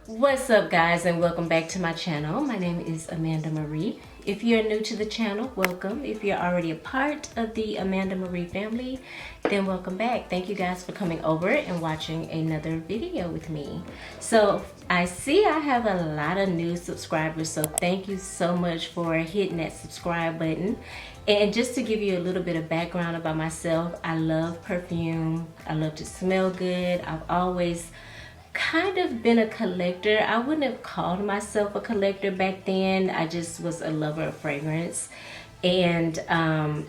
What's up, guys, and welcome back to my channel. My name is Amanda Marie. If you're new to the channel, welcome. If you're already a part of the Amanda Marie family, then welcome back. Thank you guys for coming over and watching another video with me. So I see I have a lot of new subscribers, so thank you so much for hitting that subscribe button. And just to give you a little bit of background about myself, I love perfume. I love to smell good. I've always kind of been a collector. I wouldn't have called myself a collector back then. I just was a lover of fragrance. And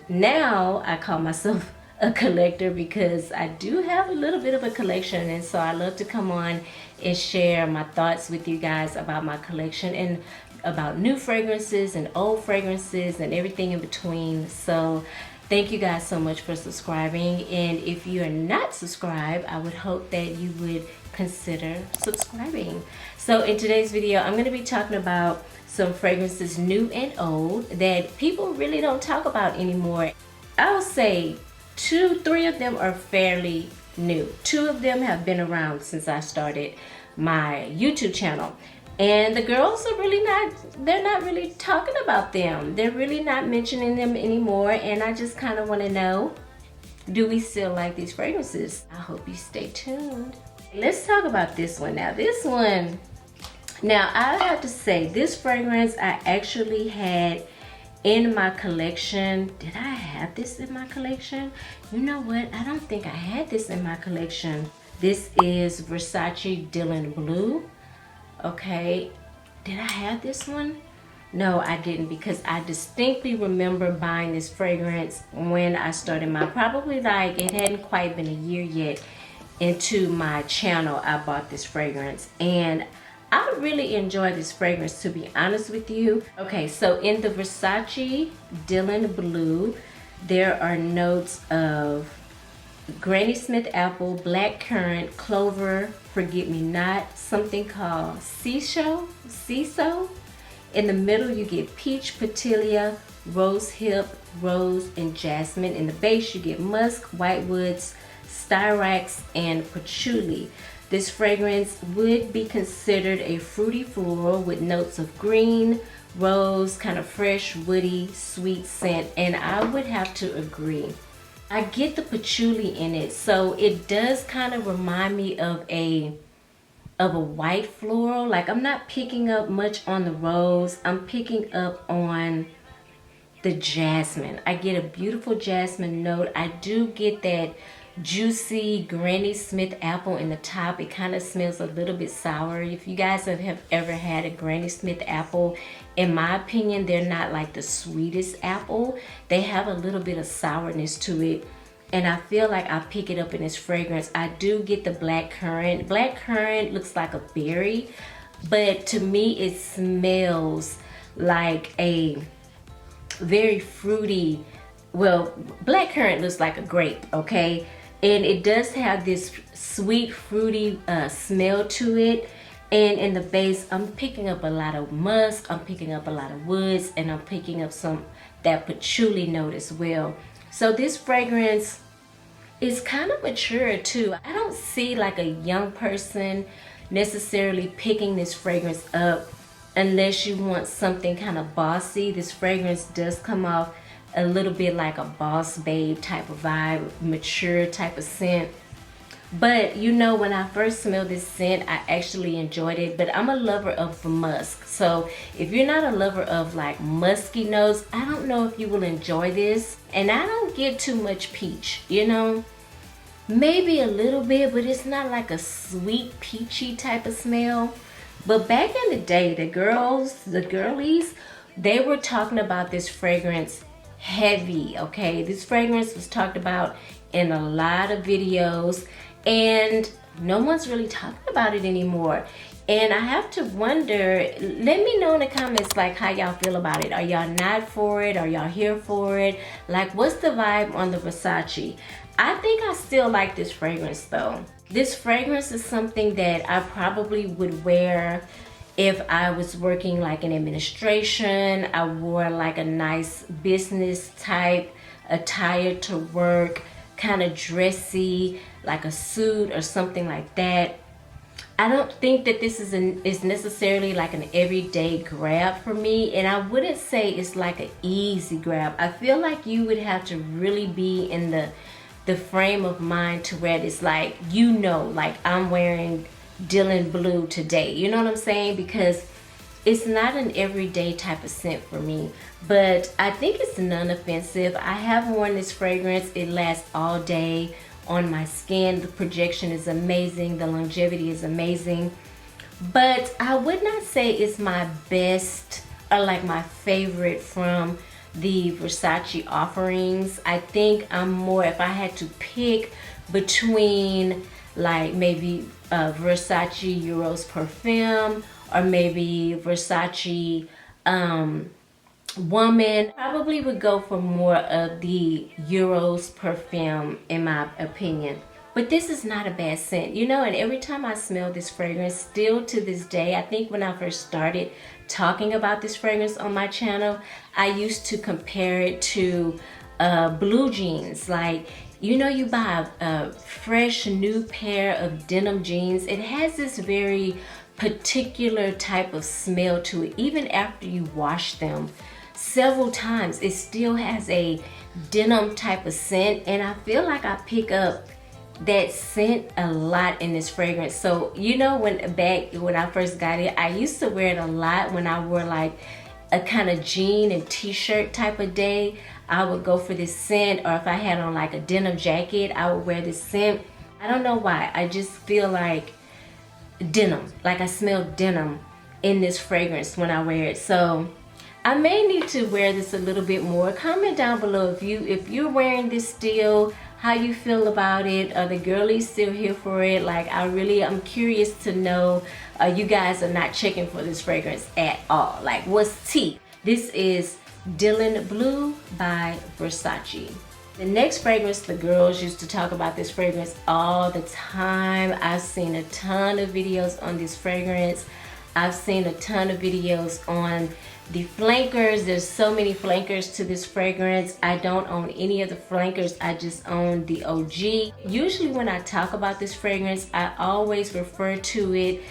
now I call myself a collector because I do have a little bit of a collection, and so I love to come on and share my thoughts with you guys about my collection and about new fragrances and old fragrances and everything in between. So thank you guys so much for subscribing, and if you are not subscribed, I would hope that you would consider subscribing. So in today's video, I'm going to be talking about some fragrances, new and old, that people really don't talk about anymore. I'll say 2-3 of them are fairly new. 2 of them have been around since I started my YouTube channel. And the girls are really they're not really talking about them. They're really not mentioning them anymore. And I just kind of want to know, do we still like these fragrances? I hope you stay tuned. Let's talk about this one now. Now I have to say, this fragrance I actually had in my collection. Did I have this in my collection? You know what? I don't think I had this in my collection. This is Versace Dylan Blue. Okay, did I have this one? No, I didn't, because I distinctly remember buying this fragrance when I started probably like, it hadn't quite been a year yet into my channel. I bought this fragrance and I really enjoy this fragrance, to be honest with you. Okay, so in the Versace Dylan Blue, there are notes of Granny Smith apple, black currant, clover, forget-me-not, something called CISO. In the middle you get peach, petilia, rose hip, rose, and jasmine. In the base you get musk, whitewoods, styrax, and patchouli. This fragrance would be considered a fruity floral with notes of green, rose, kind of fresh, woody, sweet scent, and I would have to agree. I get the patchouli in it, so it does kind of remind me of a white floral. Like, I'm not picking up much on the rose, I'm picking up on the jasmine. I get a beautiful jasmine note. I do get that juicy Granny Smith apple in the top. It kind of smells a little bit sour. If you guys have ever had a Granny Smith apple, in my opinion, they're not like the sweetest apple. They have a little bit of sourness to it, and I feel like I pick it up in this fragrance. I do get the black currant. Black currant looks like a berry, but to me it smells like a very fruity, well, black currant looks like a grape, okay? And it does have this sweet, fruity smell to it. And in the base, I'm picking up a lot of musk, I'm picking up a lot of woods, and I'm picking up that patchouli note as well. So this fragrance is kind of mature too. I don't see like a young person necessarily picking this fragrance up unless you want something kind of bossy. This fragrance does come off a little bit like a boss babe type of vibe, mature type of scent. But you know, when I first smelled this scent, I actually enjoyed it. But I'm a lover of musk, so if you're not a lover of like musky notes, I don't know if you will enjoy this. And I don't get too much peach, you know, maybe a little bit, but it's not like a sweet peachy type of smell. But back in the day, the girlies, they were talking about this fragrance heavy, okay? This fragrance was talked about in a lot of videos, and no one's really talking about it anymore. And I have to wonder, let me know in the comments like how y'all feel about it. Are y'all not for it? Are y'all here for it? Like, what's the vibe on the Versace? I think I still like this fragrance though. This fragrance is something that I probably would wear if I was working like in administration. I wore like a nice business type attire to work, kind of dressy, like a suit or something like that. I don't think that this is necessarily like an everyday grab for me, and I wouldn't say it's like an easy grab. I feel like you would have to really be in the frame of mind to where it's like, you know, like I'm wearing Dylan Blue today. You know what I'm saying? Because it's not an everyday type of scent for me, but I think it's non-offensive. I have worn this fragrance. It lasts all day on my skin. The projection is amazing. The longevity is amazing. But I would not say it's my best or like my favorite from the Versace offerings. I think I'm more, if I had to pick between like maybe Versace Eros Perfume or maybe Versace Woman, probably would go for more of the Euros Perfume in my opinion. But this is not a bad scent, you know, and every time I smell this fragrance, still to this day, I think when I first started talking about this fragrance on my channel, I used to compare it to blue jeans. Like, you know, you buy a fresh new pair of denim jeans, it has this very particular type of smell to it. Even after you wash them several times, it still has a denim type of scent, and I feel like I pick up that scent a lot in this fragrance. So, you know, when I first got it, I used to wear it a lot when I wore like a kind of jean and t-shirt type of day. I would go for this scent, or if I had on like a denim jacket, I would wear this scent. I don't know why, I just feel like denim, like I smell denim in this fragrance when I wear it. So I may need to wear this a little bit more. Comment down below if you're wearing this still, how you feel about it. Are the girlies still here for it? Like, I'm curious to know. You guys are not checking for this fragrance at all. Like, what's tea? This is Dylan Blue by Versace. The next fragrance, the girls used to talk about this fragrance all the time. I've seen a ton of videos on this fragrance. I've seen a ton of videos on the flankers. There's so many flankers to this fragrance. I don't own any of the flankers. I just own the OG. Usually when I talk about this fragrance, I always refer to it.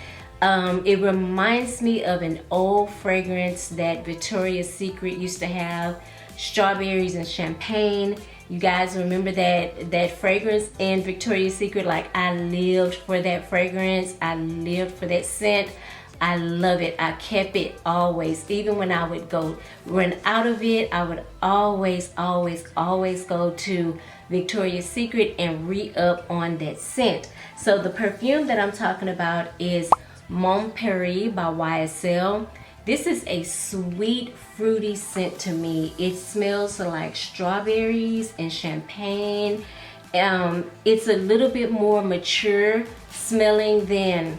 It reminds me of an old fragrance that Victoria's Secret used to have, strawberries and champagne. You guys remember that fragrance in Victoria's Secret? Like, I lived for that fragrance. I lived for that scent. I love it. I kept it always. Even when I would go run out of it, I would always go to Victoria's Secret and re-up on that scent. So the perfume that I'm talking about is Mon Guerlain by YSL. This is a sweet, fruity scent to me. It smells like strawberries and champagne. It's a little bit more mature smelling than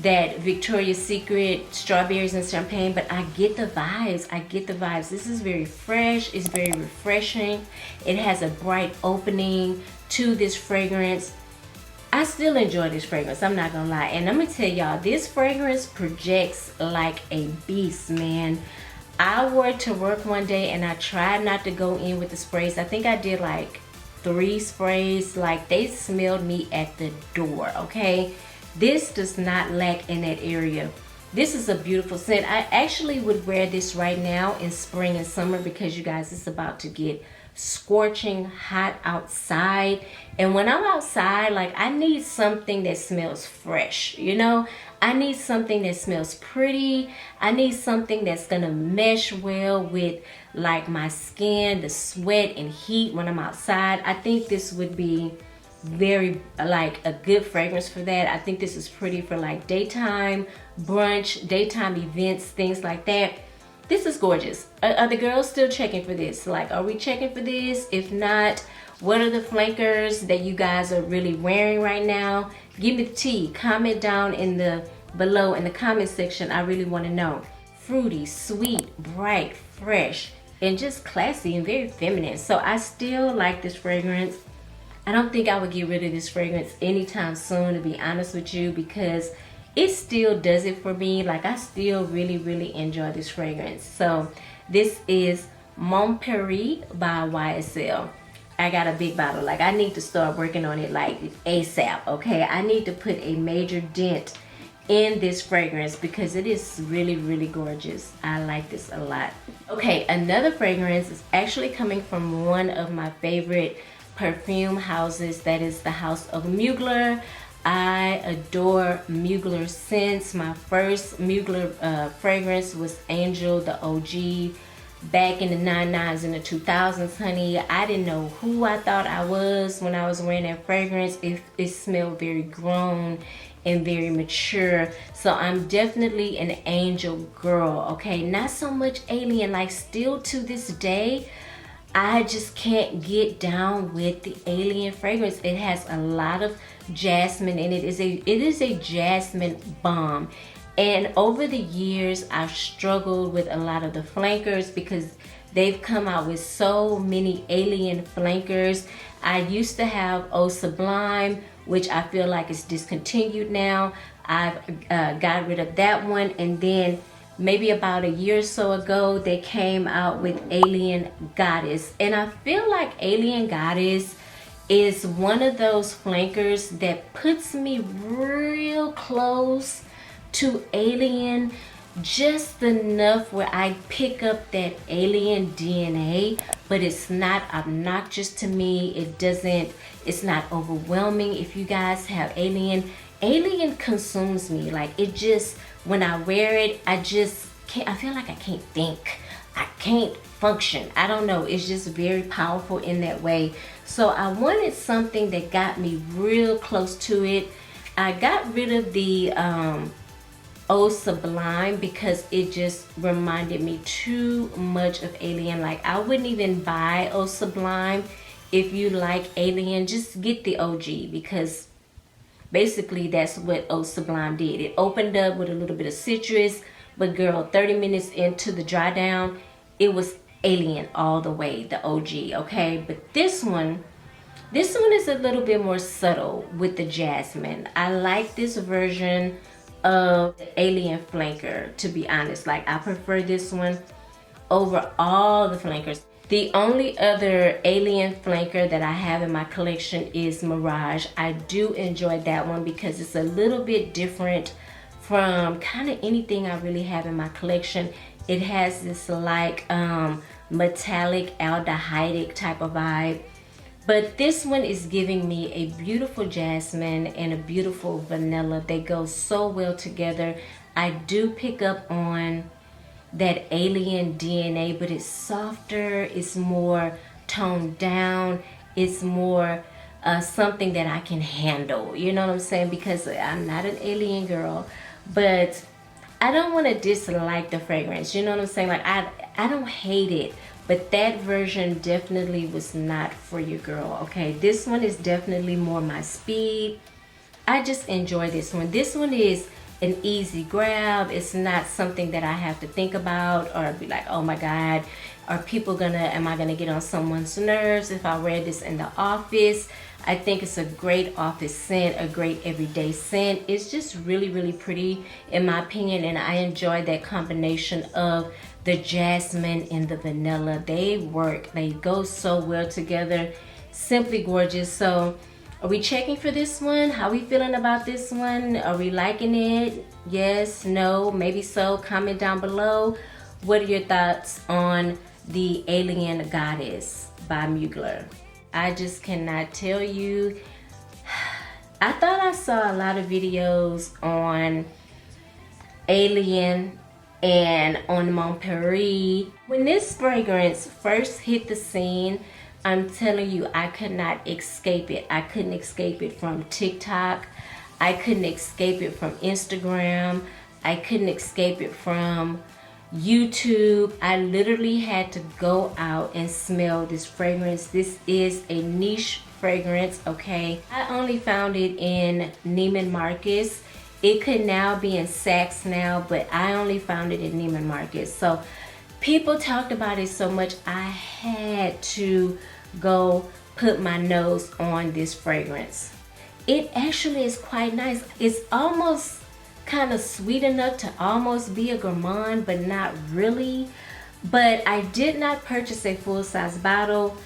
that Victoria's Secret strawberries and champagne, but I get the vibes. I get the vibes. This is very fresh. It's very refreshing. It has a bright opening to this fragrance. I still enjoy this fragrance, I'm not gonna lie. And I'm gonna tell y'all, this fragrance projects like a beast, man. I wore it to work one day and I tried not to go in with the sprays. I think I did like 3 sprays. Like, they smelled me at the door, okay? This does not lack in that area. This is a beautiful scent. I actually would wear this right now in spring and summer because, you guys, it's about to get scorching hot outside. And when I'm outside, like, I need something that smells fresh, you know? I need something that smells pretty. I need something that's gonna mesh well with like my skin, the sweat and heat when I'm outside. I think this would be very like a good fragrance for that. I think this is pretty for like daytime brunch, daytime events, things like that. This is gorgeous. Are the girls still checking for this? Like, are we checking for this? If not, what are the flankers that you guys are really wearing right now? Give me the tea. Comment down below in the comment section. I really want to know. Fruity, sweet, bright, fresh, and just classy and very feminine. So I still like this fragrance. I don't think I would get rid of this fragrance anytime soon, to be honest with you, because it still does it for me. Like, I still really enjoy this fragrance. So this is Mon Guerlain by YSL. I got a big bottle. Like, I need to start working on it like ASAP, okay? I need to put a major dent in this fragrance because it is really, really gorgeous. I like this a lot. Okay, another fragrance is actually coming from one of my favorite perfume houses. That is the house of Mugler. I adore Mugler scents. My first Mugler fragrance was Angel, the OG. Back in the 99s and the 2000s, honey, I didn't know who I thought I was when I was wearing that fragrance. It smelled very grown and very mature. So I'm definitely an Angel girl, okay? Not so much Alien. Like, still to this day, I just can't get down with the Alien fragrance. It has a lot of jasmine in it. It is a jasmine bomb. And over the years, I've struggled with a lot of the flankers because they've come out with so many Alien flankers. I used to have Eau Sublime, which I feel like is discontinued now. I've got rid of that one. And then maybe about a year or so ago, they came out with Alien Goddess. And I feel like Alien Goddess is one of those flankers that puts me real close to Alien, just enough where I pick up that Alien DNA, but it's not obnoxious to me. It's not overwhelming. If you guys have Alien consumes me. Like, it just, when I wear it, I feel like I can't think. I can't function. I don't know. It's just very powerful in that way. So I wanted something that got me real close to it. I got rid of the Eau Sublime because it just reminded me too much of Alien. Like, I wouldn't even buy Eau Sublime. If you like Alien, just get the OG, because basically that's what Eau Sublime did. It opened up with a little bit of citrus, but girl, 30 minutes into the dry down, it was Alien all the way, the OG, okay? But this one is a little bit more subtle with the jasmine. I like this version of the Alien flanker, to be honest. Like, I prefer this one over all the flankers. The only other Alien flanker that I have in my collection is Mirage. I do enjoy that one because it's a little bit different from kind of anything I really have in my collection. It has this like metallic aldehydic type of vibe. But this one is giving me a beautiful jasmine and a beautiful vanilla. They go so well together. I do pick up on that Alien DNA, but it's softer, it's more toned down, it's more something that I can handle. You know what I'm saying? Because I'm not an Alien girl, but I don't want to dislike the fragrance. You know what I'm saying? Like, I don't hate it. But that version definitely was not for you, girl, okay? This one is definitely more my speed. I just enjoy this one. This one is an easy grab. It's not something that I have to think about or be like, oh my God, am I gonna get on someone's nerves if I wear this in the office? I think it's a great office scent, a great everyday scent. It's just really, really pretty in my opinion, and I enjoy that combination of the jasmine and the vanilla. They work, they go so well together. Simply gorgeous. So are we checking for this one? How are we feeling about this one? Are we liking it? Yes, no, maybe so. Comment down below. What are your thoughts on the Alien Goddess by Mugler? I just cannot tell you. I thought I saw a lot of videos on Alien and on Mon Paris. When this fragrance first hit the scene, I'm telling you, I could not escape it. I couldn't escape it from TikTok. I couldn't escape it from Instagram. I couldn't escape it from YouTube. I literally had to go out and smell this fragrance. This is a niche fragrance, okay? I only found it in Neiman Marcus. It could now be in Saks now, but I only found it in Neiman Marcus. So people talked about it so much, I had to go put my nose on this fragrance. It actually is quite nice. It's almost kind of sweet enough to almost be a gourmand, but not really. But I did not purchase a full-size bottle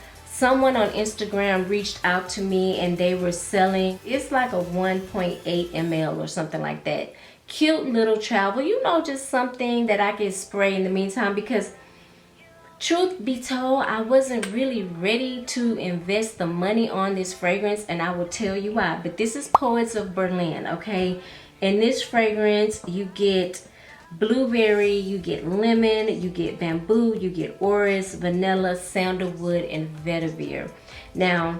someone on Instagram reached out to me and they were selling, it's like a 1.8 ml or something like that. Cute little travel, you know, just something that I can spray in the meantime, because truth be told, I wasn't really ready to invest the money on this fragrance, and I will tell you why. But this is Poets of Berlin, okay? In this fragrance, you get blueberry, you get lemon, you get bamboo, you get orris, vanilla, sandalwood, and vetiver. Now,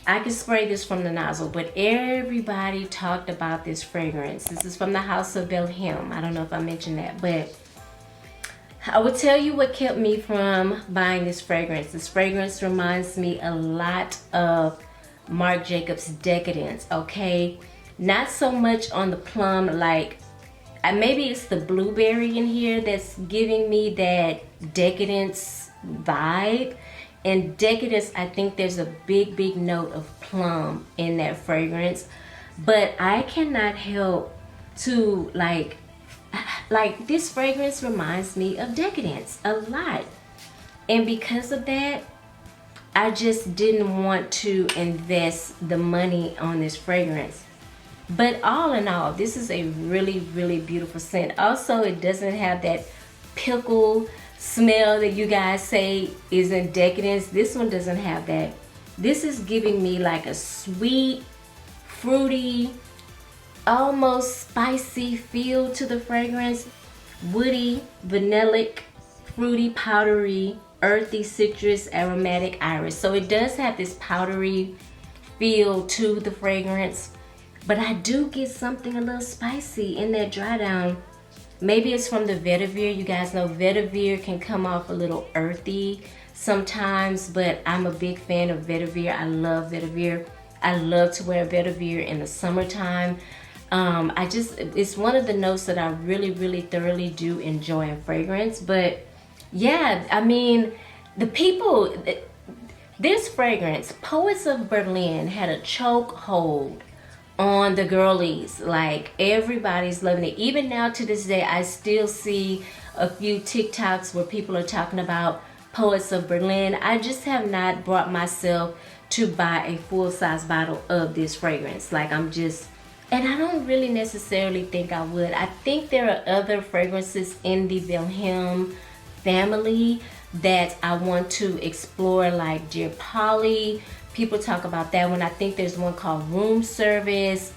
I can spray this from the nozzle, but everybody talked about this fragrance. This is from the House of Belhem. I don't know if I mentioned that, but I will tell you what kept me from buying this fragrance. This fragrance reminds me a lot of Marc Jacobs Decadence, okay? Not so much on the plum, like maybe it's the blueberry in here that's giving me that Decadence vibe. And Decadence, I think there's a big note of plum in that fragrance. But I cannot help to like this fragrance reminds me of Decadence a lot. And because of that, I just didn't want to invest the money on this fragrance. But all in all, this is a really beautiful scent. Also, it doesn't have that pickle smell that you guys say is in Decadence. This one doesn't have that. This is giving me like a sweet, fruity, almost spicy feel to the fragrance. Woody, vanillic, fruity, powdery, earthy, citrus, aromatic, iris. So it does have this powdery feel to the fragrance. But I do get something a little spicy in that dry down. Maybe it's from the vetiver. You guys know vetiver can come off a little earthy sometimes, but I'm a big fan of vetiver. I love vetiver. I love to wear vetiver in the summertime. It's one of the notes that I really thoroughly do enjoy in fragrance. But yeah, I mean, this fragrance, Poets of Berlin, had a chokehold on the girlies. Like, everybody's loving it. Even now to this day, I still see a few TikToks where people are talking about Poets of Berlin. I just have not brought myself to buy a full-size bottle of this fragrance. Like, and I don't really necessarily think I would. I think there are other fragrances in the Belhem family that I want to explore, like Dear Polly. People talk about that one. I think there's one called Room Service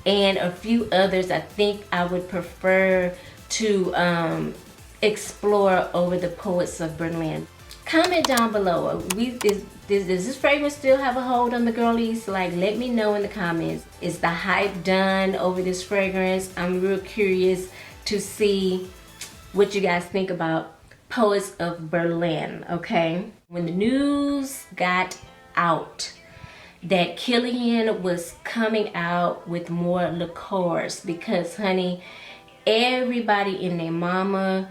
and a few others I think I would prefer to explore over the Poets of Berlin. Comment down below. Does this fragrance still have a hold on the girlies? Like, let me know in the comments. Is the hype done over this fragrance? I'm real curious to see what you guys think about Poets of Berlin, okay? When the news got out that Kilian was coming out with more liqueurs, because honey, everybody in their mama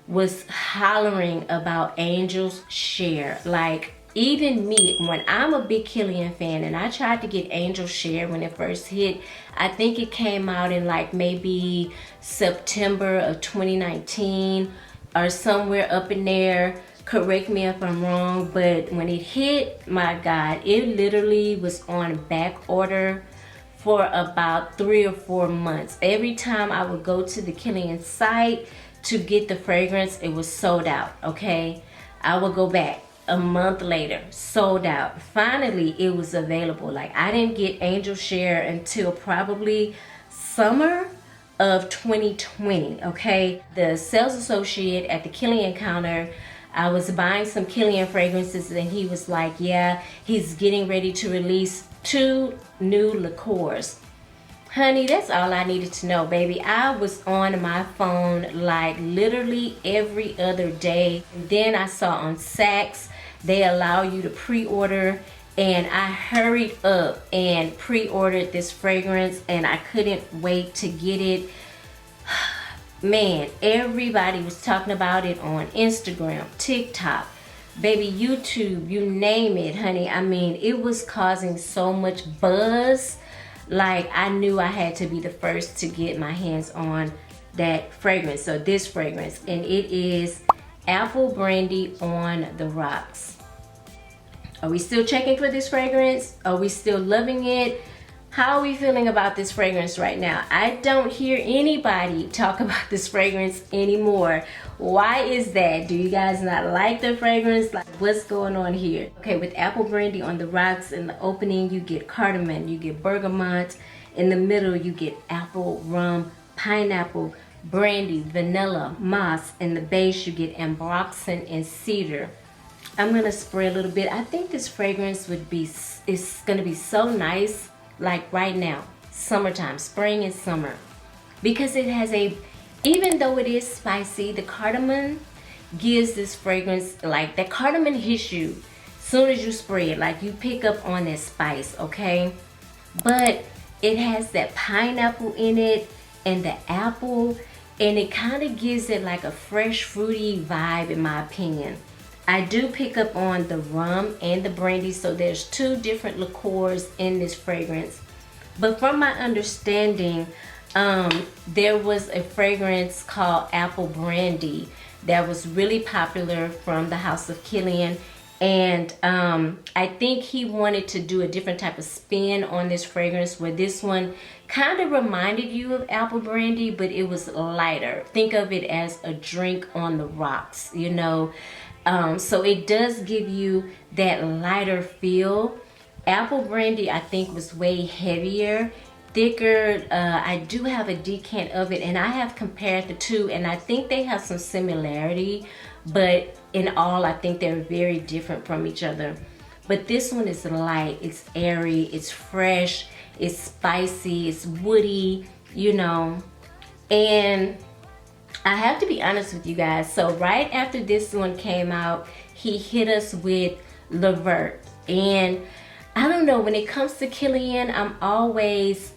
was hollering about Angel's Share. Like, even me, when I'm a big Kilian fan, and I tried to get Angel's Share when it first hit. I think it came out in like maybe September of 2019 or somewhere up in there. Correct me if I'm wrong, but when it hit, my God, it literally was on back order for about 3 or 4 months. Every time I would go to the Kilian site to get the fragrance, it was sold out, okay? I would go back a month later, sold out. Finally, it was available. Like, I didn't get Angel Share until probably summer of 2020, okay? The sales associate at the Kilian counter, I was buying some Kilian fragrances, and he was like, yeah, he's getting ready to release 2 new liqueurs. Honey, that's all I needed to know, baby. I was on my phone like literally every other day. And then I saw on Saks, they allow you to pre-order, and I hurried up and pre-ordered this fragrance, and I couldn't wait to get it. Man, everybody was talking about it on Instagram, TikTok, baby, YouTube, you name it, honey. I mean, it was causing so much buzz. Like, I knew I had to be the first to get my hands on that fragrance, so this fragrance, and it is Apple Brandy on the Rocks. Are we still checking for this fragrance? Are we still loving it? How are we feeling about this fragrance right now? I don't hear anybody talk about this fragrance anymore. Why is that? Do you guys not like the fragrance? Like, what's going on here? Okay, with apple brandy on the rocks, in the opening you get cardamom, you get bergamot. In the middle you get apple, rum, pineapple, brandy, vanilla, moss. In the base you get ambroxan and cedar. I'm gonna spray a little bit. I think this fragrance is gonna be so nice, like right now, summertime, spring and summer, because it has even though it is spicy, the cardamom gives this fragrance, like that cardamom hits you soon as you spray it, like you pick up on that spice, okay? But it has that pineapple in it and the apple, and it kind of gives it like a fresh fruity vibe, in my opinion. I do pick up on the rum and the brandy, so there's two different liqueurs in this fragrance. But from my understanding, there was a fragrance called Apple Brandy that was really popular from the House of Kilian. And I think he wanted to do a different type of spin on this fragrance, where this one kind of reminded you of apple brandy, but it was lighter. Think of it as a drink on the rocks, you know. So it does give you that lighter feel. Apple brandy, I think, was way heavier, thicker. I do have a decant of it, and I have compared the two, and I think they have some similarity, but in all, I think they're very different from each other. But this one is light, it's airy, it's fresh, it's spicy, it's woody, you know. And I have to be honest with you guys. So right after this one came out, he hit us with Le Vert. And I don't know, when it comes to Kilian, I'm always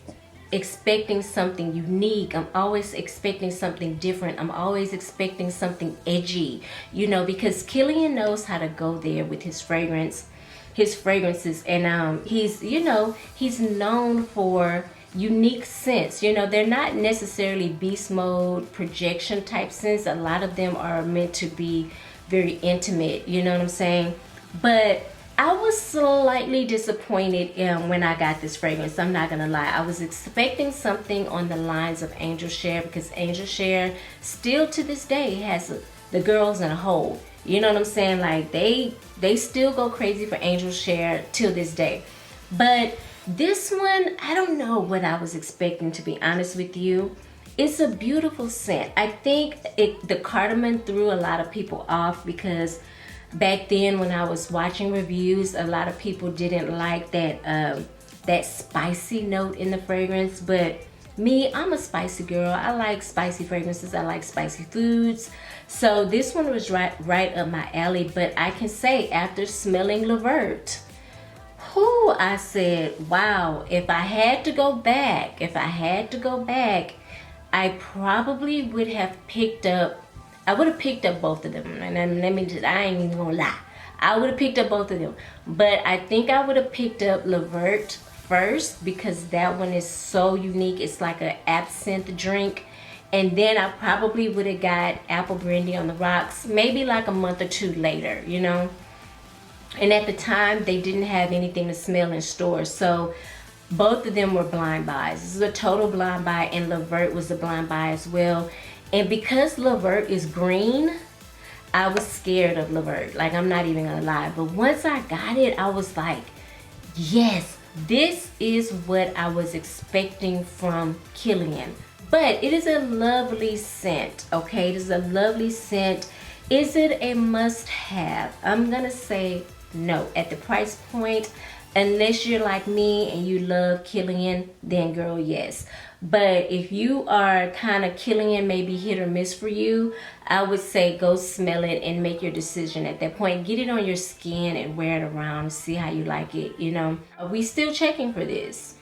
expecting something unique. I'm always expecting something different. I'm always expecting something edgy, you know, because Kilian knows how to go there with his fragrances. And he's, you know, he's known for unique scents. You know, they're not necessarily beast mode projection type scents. A lot of them are meant to be very intimate, you know what I'm saying? But I was slightly disappointed when I got this fragrance. I'm not gonna lie. I was expecting something on the lines of Angel Share, because Angel Share still to this day has the girls in a hole. You know what I'm saying? Like they still go crazy for Angel Share till this day. But this one, I don't know what I was expecting, to be honest with you. It's a beautiful scent. I think the cardamom threw a lot of people off, because back then when I was watching reviews, a lot of people didn't like that spicy note in the fragrance. But me, I'm a spicy girl. I like spicy fragrances. I like spicy foods. So this one was right up my alley. But I can say, after smelling Le Vert, I said, wow, if I had to go back, I probably would have picked up, both of them. And I ain't even gonna lie. I would have picked up both of them. But I think I would have picked up Le Vert first, because that one is so unique. It's like an absinthe drink. And then I probably would have got Apple Brandy on the rocks, maybe like a month or two later, you know. And at the time, they didn't have anything to smell in stores. So both of them were blind buys. This is a total blind buy, and Le Vert was a blind buy as well. And because Le Vert is green, I was scared of Le Vert. Like, I'm not even gonna lie. But once I got it, I was like, yes, this is what I was expecting from Kilian. But it is a lovely scent, okay? It is a lovely scent. Is it a must-have? I'm gonna say no. At the price point, unless you're like me and you love Kilian, then girl, yes. But if you are kind of Kilian, maybe hit or miss for you, I would say go smell it and make your decision at that point. Get it on your skin and wear it around, see how you like it, you know. Are we still checking for this?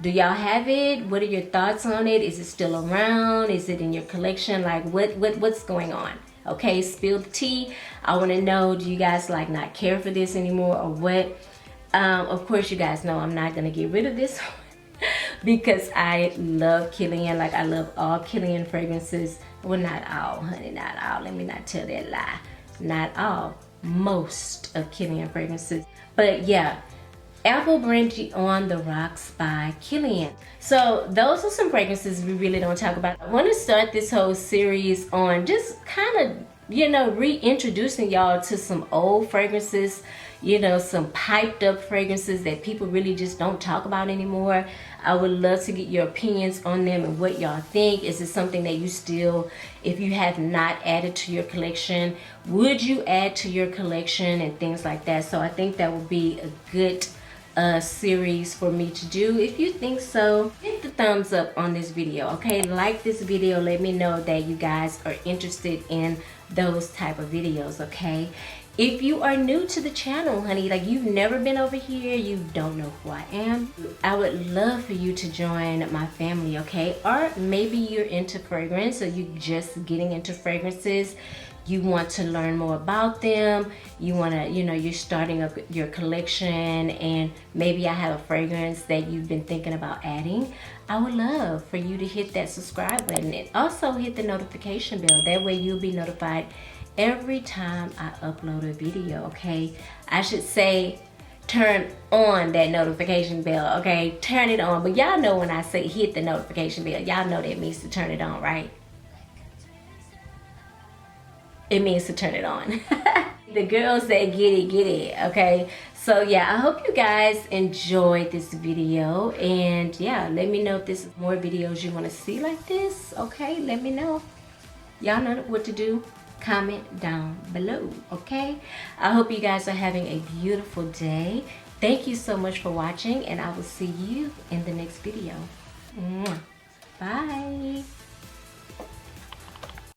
Do y'all have it? What are your thoughts on it? Is it still around? Is it in your collection? Like, what's going on? Okay, spill the tea. I want to know, do you guys like not care for this anymore, or what? Of course, you guys know I'm not gonna get rid of this because I love Kilian. Like, I love all Kilian fragrances. Well, not all, honey, not all. Let me not tell that lie. Not all. most of Kilian fragrances. But yeah, Apple Brandy on the Rocks by Kilian. So those are some fragrances we really don't talk about. I want to start this whole series on just kind of, you know, reintroducing y'all to some old fragrances, you know, some piped up fragrances that people really just don't talk about anymore. I would love to get your opinions on them and what y'all think. Is it something that you still, if you have not added to your collection, would you add to your collection and things like that? So I think that would be a good series for me to do. If you think so, hit the thumbs up on this video, okay? Like this video, let me know that you guys are interested in those type of videos, okay? If you are new to the channel, honey, like you've never been over here, you don't know who I am, I would love for you to join my family, okay? Or maybe you're into fragrance, or you're just getting into fragrances, you want to learn more about them, you want to, you know, you're starting up your collection, and maybe I have a fragrance that you've been thinking about adding. I would love for you to hit that subscribe button and also hit the notification bell. That way you'll be notified every time I upload a video, okay? I should say turn on that notification bell, okay? Turn it on. But y'all know when I say hit the notification bell, y'all know that means to turn it on, right? It means to turn it on. The girls that get it, okay? So yeah, I hope you guys enjoyed this video, and yeah, let me know if there's more videos you want to see like this, okay? Let me know. Y'all know what to do. Comment down below, okay? I hope you guys are having a beautiful day. Thank you so much for watching, and I will see you in the next video. Mwah. Bye.